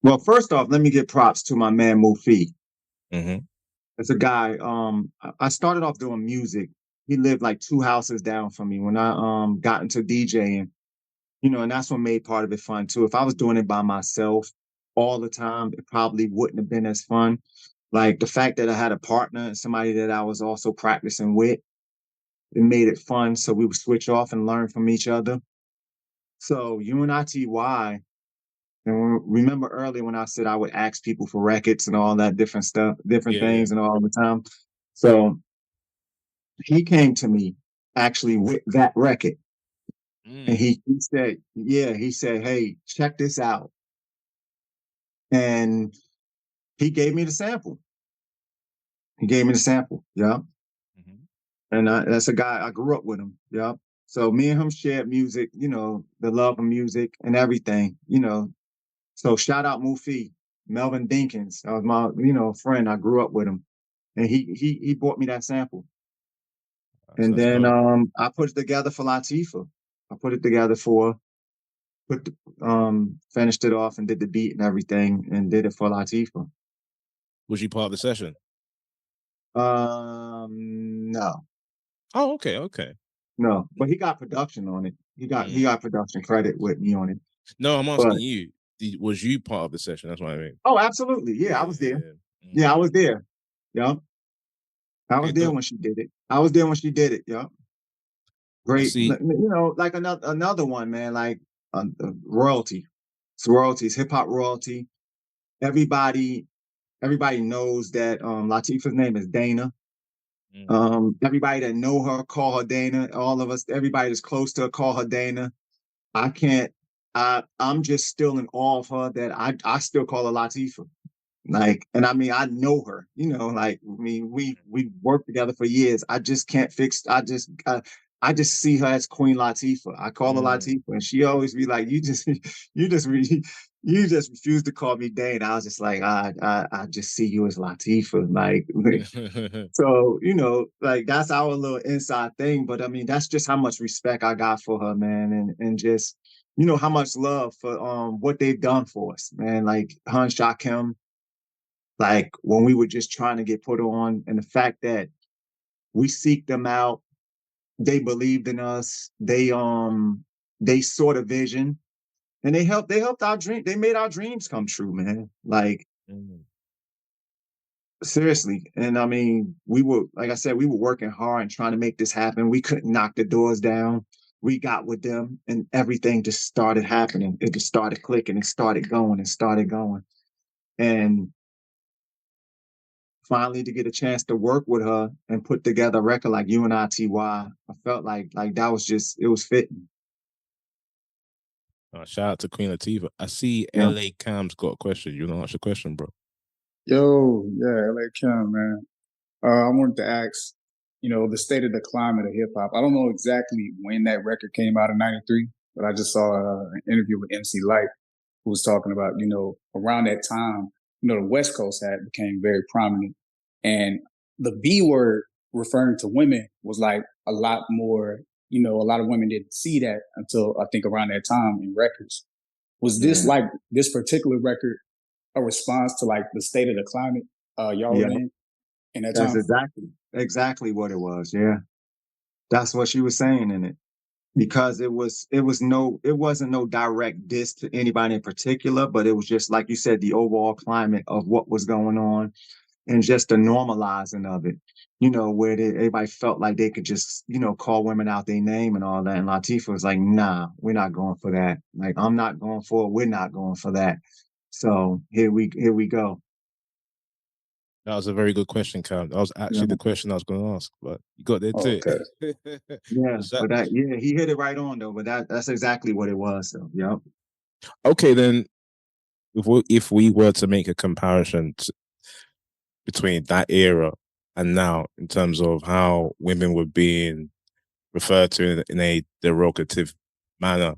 Well, first off, let me give props to my man Mufi. Hmm. It's a guy. I started off doing music. He lived like two houses down from me when I got into DJing. And that's what made part of it fun too. If I was doing it by myself all the time, it probably wouldn't have been as fun. Like the fact that I had a partner and somebody that I was also practicing with, it made it fun. So we would switch off and learn from each other. So U.N.I.T.Y. And remember earlier when I said I would ask people for records and all that different stuff, different Yeah, yeah. things and all the time. So he came to me actually with that record. And Mm. he said, yeah, he said, hey, check this out. And he gave me the sample. He gave me the sample. Yeah. Hmm. And that's a guy, I grew up with him. Yeah. So me and him shared music, the love of music and everything. So shout out Mufi, Melvin Dinkins. That was my, friend. I grew up with him. And he bought me that sample. And That's then dope. I put it together for Latifah. I put it together for put finished it off and did the beat and everything and did it for Latifah. Was you part of the session? No, Oh, okay, okay. no, but he got production on it. He Mm. got production credit with me on it. No, I'm But asking you. Was you part of the session? That's what I mean. oh, absolutely, yeah, I Yeah, was there. yeah. Yeah, I Mm. was there. Yeah, I Okay, was there dope. when she did it. I was there when she did it. Yeah, I great. see. Like another one, man. Like royalty. It's royalties, hip hop royalty. Everybody, everybody knows that Latifah's name is Dana. Mm. Everybody that know her call her Dana. All of us, everybody that's close to her call her Dana. I can't. I'm just still in awe of her that I still call her Latifah. Like, and I mean, I know her. Like I mean, we worked together for years. I just can't fix. I just see her as Queen Latifah. I call her Mm. Latifah, and she always be like, you just, you just refuse to call me Dane. I was just like, I just see you as Latifah. Like, so, like that's our little inside thing. But I mean, that's just how much respect I got for her, man. And just, how much love for what they've done for us, man. Like Han Shakim, like when we were just trying to get put on, and the fact that we seek them out, they believed in us, they saw the vision and they helped our dream, they made our dreams come true, man. Like Mm. seriously. And I mean, we were, like I said, we were working hard and trying to make this happen. We couldn't knock the doors down. We got with them and everything just started happening. It just started clicking and started going and started going. And finally to get a chance to work with her and put together a record like U.N.I.T.Y. I felt like that was just, it was fitting. Shout out to Queen Latifah. I see Yeah. LA Cam's got a question. You want to ask a question, bro? Yo, yeah, LA Kim, man. I wanted to ask, the state of the climate of hip hop. I don't know exactly when that record came out in '93, but I just saw an interview with MC Light who was talking about, around that time, the West Coast had became very prominent. And the B word referring to women was like a lot more, a lot of women didn't see that until I think around that time in records. Was this Yeah. like this particular record a response to like the state of the climate y'all Yeah. were in that That's time? exactly what it was. Yeah. That's what she was saying in it. Because it wasn't no direct diss to anybody in particular, but it was just like you said, the overall climate of what was going on and just the normalizing of it, where everybody felt like they could just, call women out their name and all that. And Latifah was like, nah, we're not going for that. Like, I'm not going for it. We're not going for that. So here we go. That was a very good question, Cam. That was actually Yeah. the question I was going to ask, but you got there Oh, too. okay. Yeah. Was that But yeah, he hit it right on though. But that's exactly what it was. So, yeah. okay? Then, if we were to make a comparison between that era and now, in terms of how women were being referred to in a derogative manner,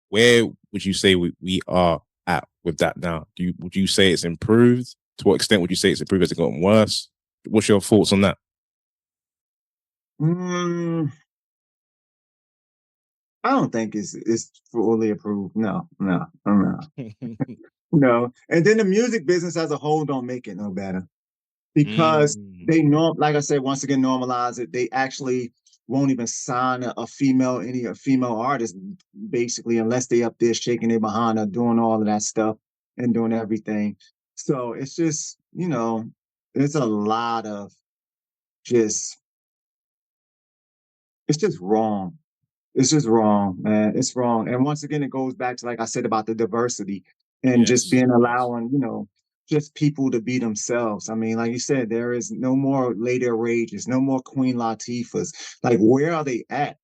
where would you say we are at with that now? Would you say it's improved? To what extent would you say it's improved? Has it gotten worse? What's your thoughts on that? Mm, I don't think it's fully approved. No, no, no. No. And then the music business as a whole don't make it no better because Mm. they like I said, once again, normalize it. They actually won't even sign a female, any a female artist, basically, unless they up there shaking their behind or doing all of that stuff and doing everything. So it's just, there's a lot of just, it's just wrong. It's just wrong, man. It's wrong. And once again, it goes back to, like I said, about the diversity and just Yes, being yes. allowing, just people to be themselves. I mean, like you said, there is no more Lady Rages, no more Queen Latifahs. Like, where are they at?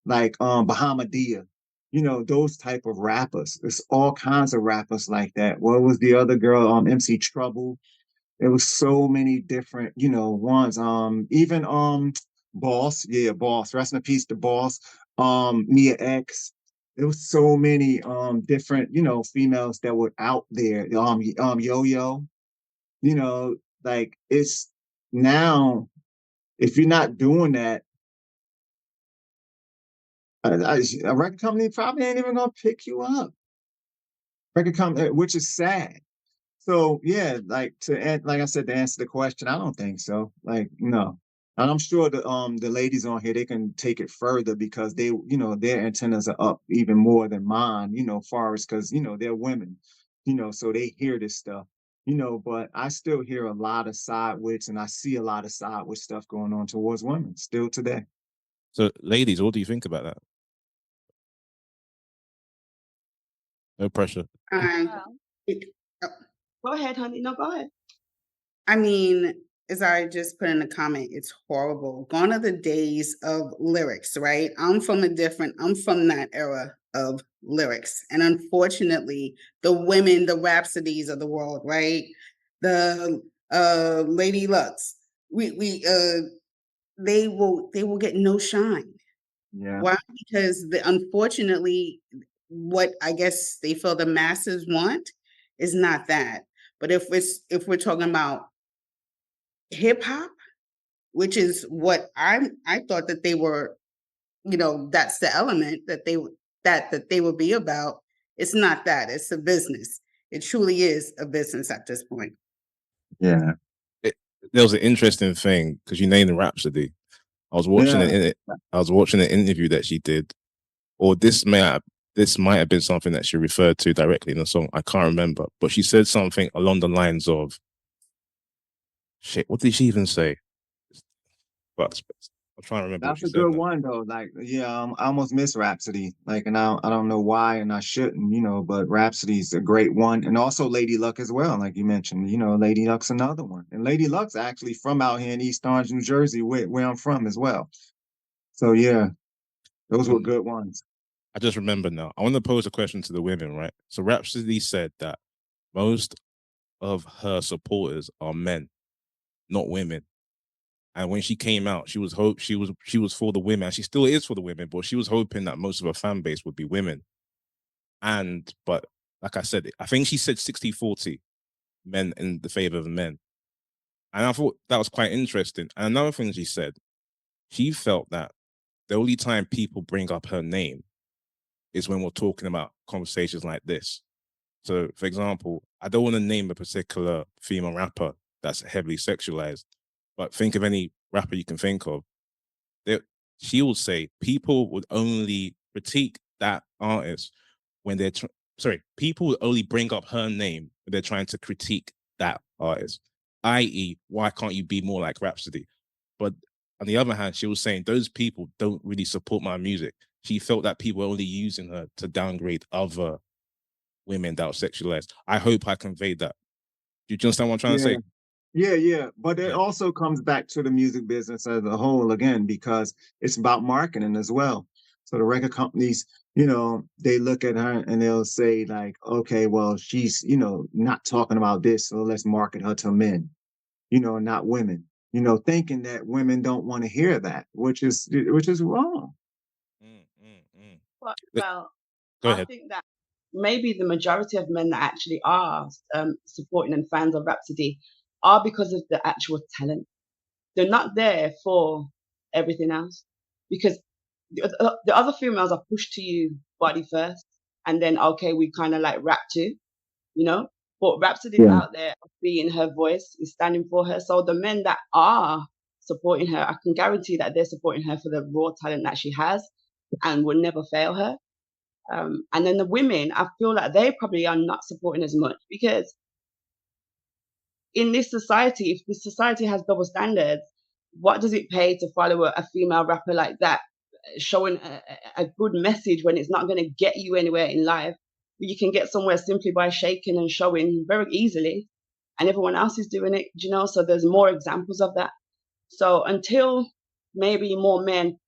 Like Bahamadia, those type of rappers. There's all kinds of rappers like that. What was the other girl? MC Trouble. There was so many different, ones. Even Boss, yeah, Boss. Rest in peace to Boss. Mia X. There was so many different, females that were out there. Yo Yo. You know, like it's now. If you're not doing that, a record company probably ain't even gonna pick you up. Record company, which is sad. So yeah, like I said, to answer the question, I don't think so. Like, no. And I'm sure the ladies on here, they can take it further because they, their antennas are up even more than mine, far as because, they're women, so they hear this stuff, but I still hear a lot of sidewits and I see a lot of sidewit stuff going on towards women still today. So, ladies, what do you think about that? No pressure. Well, It, uh, go ahead, honey. No, go ahead. I mean, as I just put in the comment, it's horrible. Gone are the days of lyrics, right? I'm from that era of lyrics. And unfortunately, the women, the Rhapsodies of the world, right? The Lady Lux, we they will get no shine. Yeah. Why? Because unfortunately, what I guess they feel the masses want is not that. But if we're talking about hip hop, which is what I thought that they were, that's the element that they would be about. It's not that. It's a business. It truly is a business at this point. Yeah. It, there was an interesting thing because you named the Rhapsody. I was watching Yeah. it. I was watching an interview that she did, or this might have been something that she referred to directly in the song. I can't remember, but she said something along the lines of, "Shit, what did she even say?" But I'm trying to remember what That's she a said good now. one though. Like, yeah, I almost miss Rhapsody. Like, and I don't know why, and I shouldn't, but Rhapsody's a great one, and also Lady Luck as well. Like you mentioned, Lady Luck's another one, and Lady Luck's actually from out here in East Orange, New Jersey, where I'm from as well. So yeah, those were And good ones. I just remember now. I want to pose a question to the women, right? So Rhapsody said that most of her supporters are men, not women. And when she came out, she was for the women. She still is for the women, but she was hoping that most of her fan base would be women. But like I said, I think she said 60-40 men in the favor of men. And I thought that was quite interesting. And another thing she said, she felt that the only time people bring up her name is when we're talking about conversations like this. So, for example, I don't want to name a particular female rapper that's heavily sexualized, but think of any rapper you can think of. They, she will say people would only critique that artist when sorry, people would only bring up her name when they're trying to critique that artist, i.e., why can't you be more like Rhapsody? But on the other hand, she was saying those people don't really support my music. She felt that people were only using her to downgrade other women that were sexualized. I hope I conveyed that. Do you understand what I'm trying to Yeah. say? Yeah, yeah. But it Yeah. also comes back to the music business as a whole again, because it's about marketing as well. So the record companies, they look at her and they'll say, like, okay, well, she's, not talking about this, so let's market her to men, not women, thinking that women don't want to hear that, which is wrong. Mm, mm, mm. Well, Go I ahead. think that maybe the majority of men that actually are supporting and fans of Rhapsody are because of the actual talent. They're not there for everything else because the other females are pushed to you body first, and then okay, we kind of like rap too. you know. But Rhapsody's out there being her voice, is standing for her. So the men that are supporting her, I can guarantee that they're supporting her for the raw talent that she has and will never fail her. And then the women, I feel like they probably are not supporting as much, because in this society, if this society has double standards, what does it pay to follow a female rapper like that, showing a good message when it's not going to get you anywhere in life? You can get somewhere simply by shaking and showing very easily, and everyone else is doing it, you know? So there's more examples of that. So until maybe more men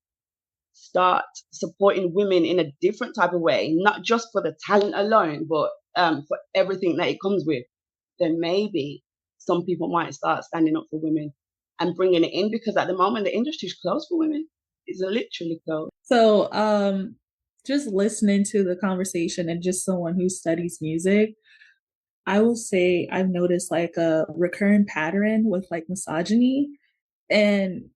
start supporting women in a different type of way, not just for the talent alone, but for everything that it comes with, then maybe some people might start standing up for women and bringing it in, because at the moment the industry is closed for women. It's literally closed. So, just listening to the conversation and just someone who studies music, I will say I've noticed like a recurring pattern with like misogyny. And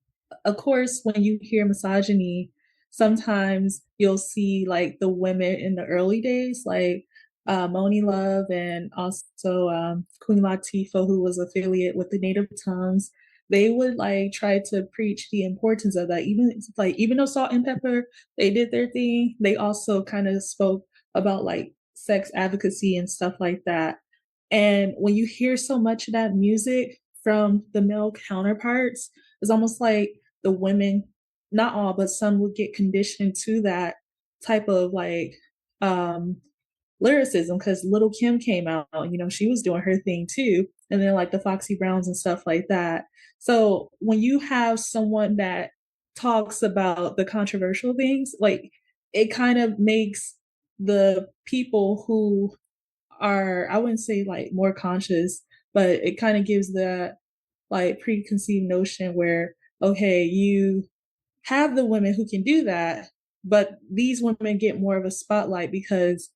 of course, when you hear misogyny, sometimes you'll see like the women in the early days, like Moni Love and also Queen Latifah, who was affiliate with the Native Tongues. They would like try to preach the importance of that. Even though Salt and Pepper, they did their thing, they also kind of spoke about like sex advocacy and stuff like that. And when you hear so much of that music from the male counterparts, it's almost like the women, not all, but some would get conditioned to that type of like lyricism, because Little Kim came out, you know, she was doing her thing too. And then like the Foxy Browns and stuff like that. So when you have someone that talks about the controversial things, like it kind of makes the people who are, I wouldn't say like more conscious, but it kind of gives that like preconceived notion where, okay, you have the women who can do that, but these women get more of a spotlight because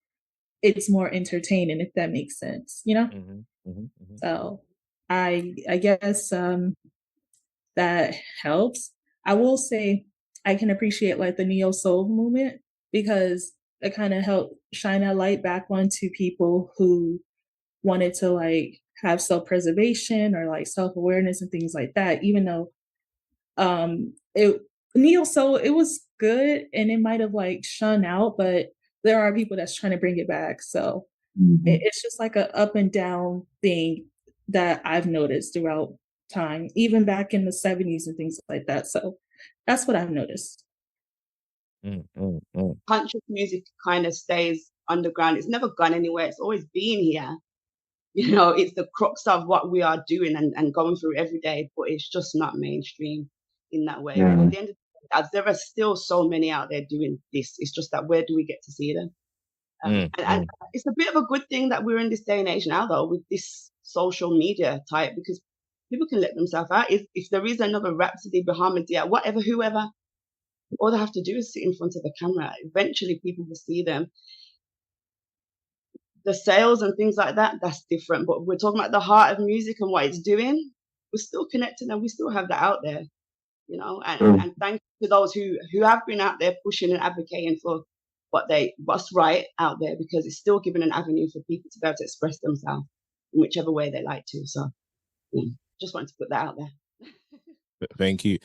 it's more entertaining, if that makes sense, you know? So I guess that helps. I will say I can appreciate like the neo soul movement, because it kind of helped shine a light back onto people who wanted to like have self-preservation or like self-awareness and things like that, even though it neo soul, it was good and it might have like shun out, but there are people that's trying to bring it back. So it's just like a up and down thing that I've noticed throughout time, even back in the 70s and things like that. So that's what I've noticed. Conscious music kind of stays underground. It's never gone anywhere. It's always been here. You know, it's the crux of what we are doing and going through every day, but it's just not mainstream in that way. But at the end of the day, there are still so many out there doing this. It's just that where do we get to see them? And it's a bit of a good thing that we're in this day and age now, though, with this social media type, because people can let themselves out. If there is another Rhapsody, Bahamadia, whatever, whoever, all they have to do is sit in front of the camera. Eventually people will see them. The sales and things like that, that's different. But we're talking about the heart of music and what it's doing. We're still connected and we still have that out there, you know. And thank you to those who have been out there pushing and advocating for what's right out there, because it's still giving an avenue for people to be able to express themselves in whichever way they like to. So just wanted to put that out there. Thank you.